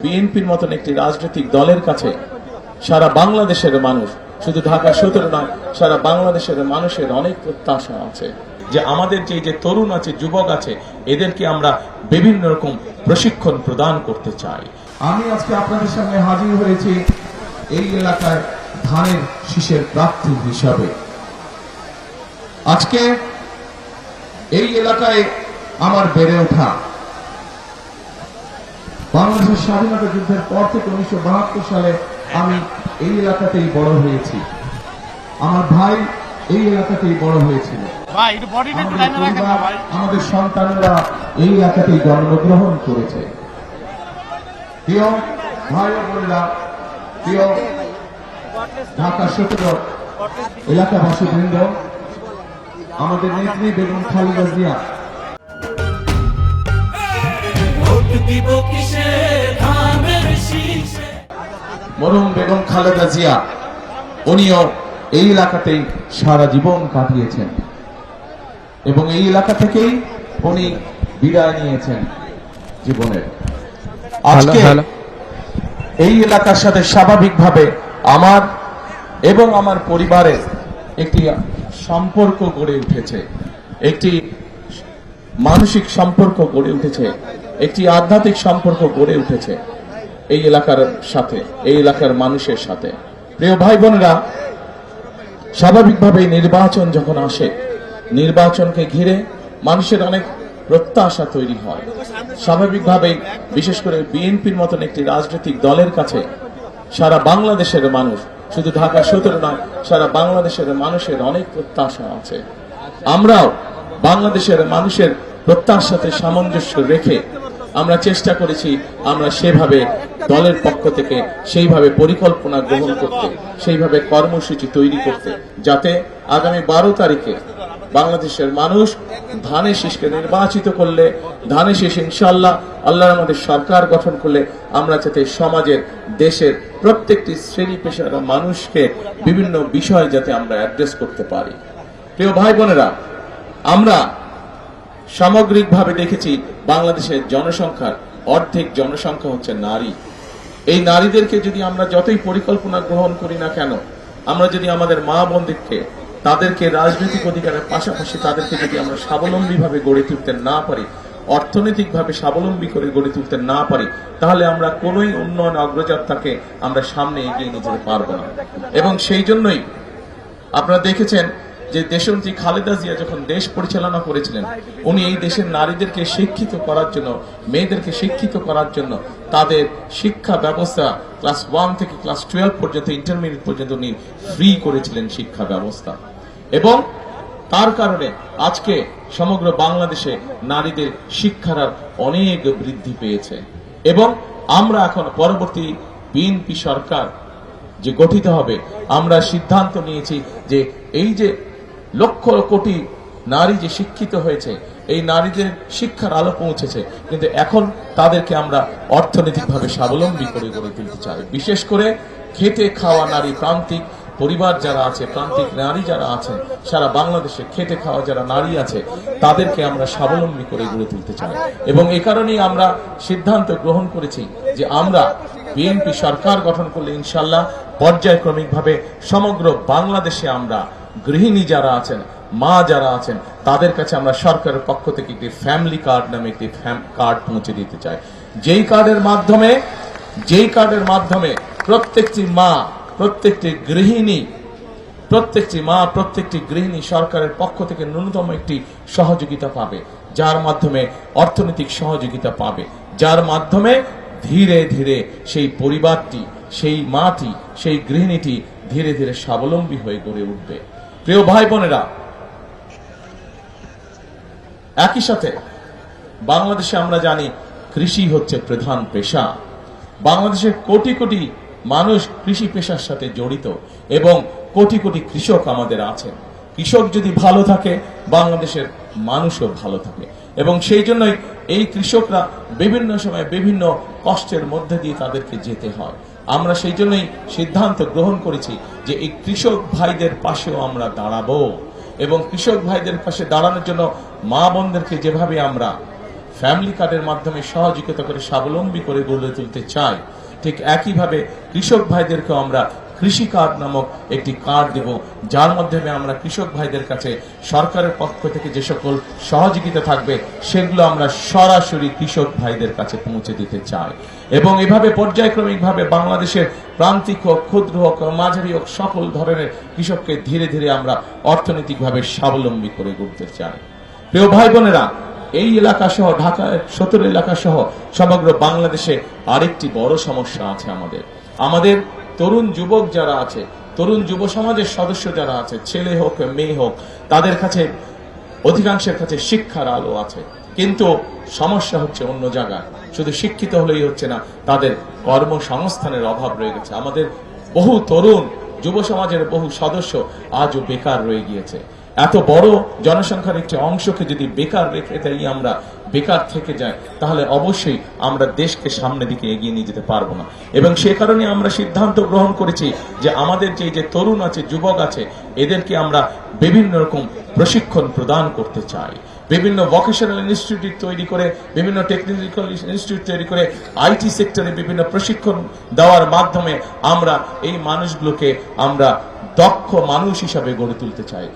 বিএনপির মতন একটি রাজনৈতিক দলের কাছে সারা বাংলাদেশের মানুষ, শুধু ঢাকা 17 নয়, সারা বাংলাদেশের মানুষের অনেক প্রত্যাশা আছে যে আমাদের যে তরুণ আছে, যুবক আছে, এদেরকে আমরা বিভিন্ন রকম প্রশিক্ষণ প্রদান করতে চাই। আমি আজকে আপনাদের সামনে হাজির হয়েছি এই এলাকায় ধানের শীষের প্রার্থী হিসাবে। আজকে এই এলাকায় আমার বেড়ে ওঠা, বাংলাদেশের স্বাধীনতা যুদ্ধের পর থেকে 1972 সালে আমি এই এলাকাতেই বড় হয়েছি। আমার ভাই এই এলাকাতেই বড় হয়েছিল। আমাদের সন্তানরা এই এলাকাতেই জন্মগ্রহণ করেছে। প্রিয় ভাই ও বোনেরা, প্রিয় ঢাকা 17 এলাকাবাসী বৃন্দ, আমাদের নেত্রী বেগম খালেদা জিয়া মরহুম বেগম খালেদা জিয়া উনিও এই এলাকাতেই সারা জীবন কাটিয়েছেন এবং এই এলাকা থেকেই উনি বিদায় নিয়েছেন জীবনের। আজকে এই এলাকার সাথে স্বাভাবিকভাবে আমার এবং আমার পরিবারের একটি সম্পর্ক গড়ে উঠেছে, একটি মানসিক সম্পর্ক গড়ে উঠেছে, একটি আধ্যাত্মিক সম্পর্ক গড়ে উঠেছে এই এলাকার সাথে, এই এলাকার মানুষের সাথে। প্রিয় ভাই বোনেরা, স্বাভাবিকভাবে নির্বাচন যখন আসে, নির্বাচনকে ঘিরে মানুষের অনেক প্রত্যাশা তৈরি হয়। স্বাভাবিকভাবেই বিশেষ করে বিএনপির মতন একটি রাজনৈতিক দলের কাছে সারা বাংলাদেশের মানুষ, শুধু ঢাকা 17 নয়, সারা বাংলাদেশের মানুষের অনেক প্রত্যাশা আছে। আমরাও বাংলাদেশের মানুষের প্রত্যাশাতে সামঞ্জস্য রেখে আমরা চেষ্টা করেছি, আমরা সেভাবে দলের পক্ষ থেকে সেইভাবে পরিকল্পনা গ্রহণ করতে, সেইভাবে কর্মসূচি তৈরি করতে, যাতে আগামী 12 তারিখে বাংলাদেশের মানুষ ধানের শীষকে নির্বাচিত করলে, ধানের শীষ ইনশাআল্লাহ আল্লাহর আমাদের সরকার গঠন করলে আমরা যাতে সমাজের, দেশের প্রত্যেকটি শ্রেণী পেশার মানুষকে বিভিন্ন বিষয় যাতে আমরা অ্যাড্রেস করতে পারি। প্রিয় ভাই বোনেরা, আমরা সামগ্রিকভাবে দেখেছি বাংলাদেশের জনসংখ্যার অর্ধেক জনসংখ্যা হচ্ছে নারী। এই নারীদেরকে যদি আমরা যতই পরিকল্পনা গ্রহণ করি না কেন, আমরা যদি আমাদের মা বোনদেরকে, তাদেরকে রাজনৈতিক অধিকারের পাশাপাশি তাদেরকে যদি আমরা স্বাবলম্বীভাবে গড়ে তুলতে না পারি, অর্থনৈতিকভাবে স্বাবলম্বী করে গড়ে তুলতে না পারি, তাহলে আমরা কোনোই উন্নয়ন অগ্রযাত্রাকে আমরা সামনে এগিয়ে নিয়ে যেতে পারবো না। এবং সেই জন্যই আপনারা দেখেছেন যে দেশনেত্রী খালেদা জিয়া যখন দেশ পরিচালনা করেছিলেন, উনি এই দেশের নারীদেরকে শিক্ষিত করার জন্য, মেয়েদেরকে শিক্ষিত করার জন্য তাদের শিক্ষা ব্যবস্থা ক্লাস 1 থেকে ক্লাস 12 পর্যন্ত, ইন্টারমিডিয়েট পর্যন্ত উনি ফ্রি করেছিলেন শিক্ষা ব্যবস্থা। এবং তার কারণে আজকে সমগ্র বাংলাদেশে নারীদের শিক্ষার অনেক বৃদ্ধি পেয়েছে। এবং আমরা এখন পরবর্তী বিএনপি সরকার যে গঠিত হবে, আমরা সিদ্ধান্ত নিয়েছি যে এই যে লক্ষ কোটি নারী যে শিক্ষিত হয়েছে, এই নারীদের শিক্ষার আলো পৌঁছেছে, কিন্তু এখন তাদেরকে আমরা অর্থনৈতিকভাবে স্বাবলম্বী করে গড়ে তুলতে চাই। বিশেষ করে খেটে খাওয়া নারী, প্রান্তিক পরিবার যারা আছে, প্রান্তিক নারী যারা আছেন, সারা বাংলাদেশে খেটে খাওয়া যারা নারী আছে, তাদেরকে আমরা স্বাবলম্বী করে গড়ে তুলতে চাই। এবং এ কারণেই আমরা সিদ্ধান্ত গ্রহণ করেছি যে আমরা বিএনপি সরকার গঠন করলে ইনশাল্লাহ পর্যায়ক্রমিকভাবে সমগ্র বাংলাদেশে আমরা গৃহিণী যারা আছেন, মা যারা আছেন, তাদের কাছে আমরা সরকারের পক্ষ থেকে একটি ফ্যামিলি কার্ড নামে একটি কার্ড পৌঁছে দিতে চাই, যেই কার্ডের মাধ্যমে প্রত্যেকটি মা, প্রত্যেকটি গৃহিণী সরকারের পক্ষ থেকে ন্যূনতম একটি সহযোগিতা পাবে, যার মাধ্যমে অর্থনৈতিক সহযোগিতা পাবে, যার মাধ্যমে ধীরে ধীরে সেই পরিবারটি, সেই মাটি, সেই গৃহিণীটি ধীরে ধীরে স্বাবলম্বী হয়ে গড়ে উঠবে। প্রিয় ভাই বোনেরা, একই সাথে বাংলাদেশে আমরা জানি কৃষি হচ্ছে প্রধান পেশা। বাংলাদেশের কোটি কোটি মানুষ কৃষি পেশার সাথে জড়িত এবং কোটি কোটি কৃষক আমাদের আছেন। কৃষক যদি ভালো থাকে, বাংলাদেশের মানুষও ভালো থাকে। এবং সেই জন্যই এই কৃষকরা বিভিন্ন সময় বিভিন্ন কষ্টের মধ্যে দিয়ে তাদেরকে যেতে হয়। আমরা সেই জন্যই সিদ্ধান্ত গ্রহণ করেছি যে এই কৃষক ভাইদের পাশেও আমরা দাঁড়াবো এবং কৃষক ভাইদের পাশে দাঁড়ানোর জন্য মা বোনদেরকে যেভাবে আমরা ফ্যামিলি কার্ডের মাধ্যমে সহযোগিতা করে স্বাবলম্বী করে গড়ে তুলতে চাই, ঠিক একইভাবে কৃষক ভাইদেরকেও আমরা কৃষি কার্ড নামক একটি কার্ড দেব, যার মাধ্যমে আমরা কৃষক ভাইদের কাছে সরকারের পক্ষ থেকে যে সকল সহযোগিতা থাকবে সেগুলো আমরা সরাসরি কৃষক ভাইদের কাছে পৌঁছে দিতে চাই। এবং এভাবে পর্যায়ক্রমিকভাবে বাংলাদেশের প্রান্তিক হোক, ক্ষুদ্র হোক, মাঝারি হোক, সকল ধরনের কৃষককে ধীরে ধীরে আমরা অর্থনৈতিকভাবে স্বাবলম্বী করে গড়তে চাই। প্রিয় ভাই বোনেরা, এই এলাকা সহ ঢাকা 17 এলাকা সহ সমগ্র বাংলাদেশে আরেকটি বড় সমস্যা আছে। আমাদের তরুণ যুবক যারা আছে, তরুণ যুব সমাজের সদস্য যারা আছে, ছেলে হোক মেয়ে হোক, তাদের কাছে অধিকাংশের কাছে শিক্ষার আলো আছে, কিন্তু সমস্যা হচ্ছে অন্য জায়গায়। শুধু শিক্ষিত হলেই হচ্ছে না, তাদের কর্মসংস্থানের অভাব রয়ে গেছে। আমাদের বহু তরুণ যুব সমাজের বহু সদস্য আজও বেকার রয়ে গিয়েছে। এত বড় জনসংখ্যার একটি অংশকে যদি বেকার রেখে দেই, আমরা বেকার থেকে যাই, তাহলে অবশ্যই আমরা দেশকে সামনের দিকে এগিয়ে নিয়ে যেতে পারবো না। এবং সে কারণে আমরা সিদ্ধান্ত গ্রহণ করেছি যে আমাদের যে তরুণ আছে, যুবক আছে, এদেরকে আমরা বিভিন্ন রকম প্রশিক্ষণ প্রদান করতে চাই। বিভিন্ন ভোকেশনাল ইনস্টিটিউট তৈরি করে, বিভিন্ন টেকনিক্যাল ইনস্টিটিউট তৈরি করে, আইটি সেক্টরে বিভিন্ন প্রশিক্ষণ দেওয়ার মাধ্যমে আমরা এই মানুষগুলোকে আমরা দক্ষ মানুষ হিসাবে গড়ে তুলতে চাই।